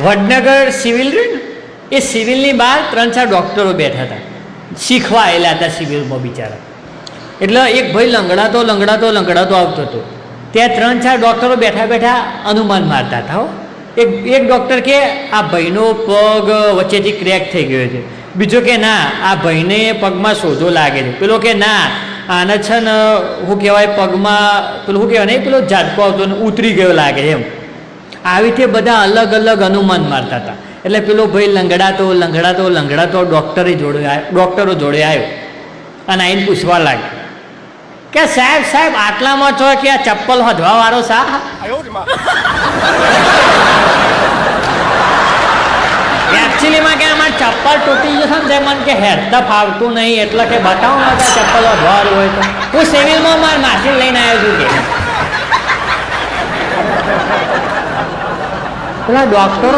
Vadnagar civil રહ્યું ને, એ સિવિલની બહાર 3-4 ડૉક્ટરો બેઠા હતા, શીખવા આવેલા હતા સિવિલમાં બિચારા. એટલે એક ભાઈ લંગડાતો આવતો હતો. ત્યાં 3-4 ડૉક્ટરો બેઠા બેઠા અનુમાન મારતા હતા. હો, એક ડૉક્ટર કે આ ભાઈનો પગ વચ્ચેથી ક્રેક થઈ ગયો છે. બીજો કે ના, આ ભાઈને પગમાં સોજો લાગે છે. પેલો કે ના, આને છે ને શું કહેવાય, પગમાં પેલું શું કહેવાય નહીં, પેલો ઝાટકો આવતો ને ઉતરી ગયો લાગે એમ. આવી રીતે બધા અલગ અલગ અનુમાન મારતા હતા. એટલે પેલો ભાઈ લંગડાતો ડૉક્ટરો જોડે આવ્યો અને આઈને પૂછવા લાગ્યો કે સાહેબ આટલામાં છો કે આ ચપ્પલ હધવા વાળો સા? એકચ્યુઅલીમાં કે અમારે ચપ્પલ તૂટી જશે ને, મને કે હેરતા ફાવતું નહીં, એટલે કે બતાવો ને કે ચપ્પલ હધવાનું હોય તો. હું સિવિલમાં મારા માસી લઈને આવ્યો છું કે પેલા ડૉક્ટરો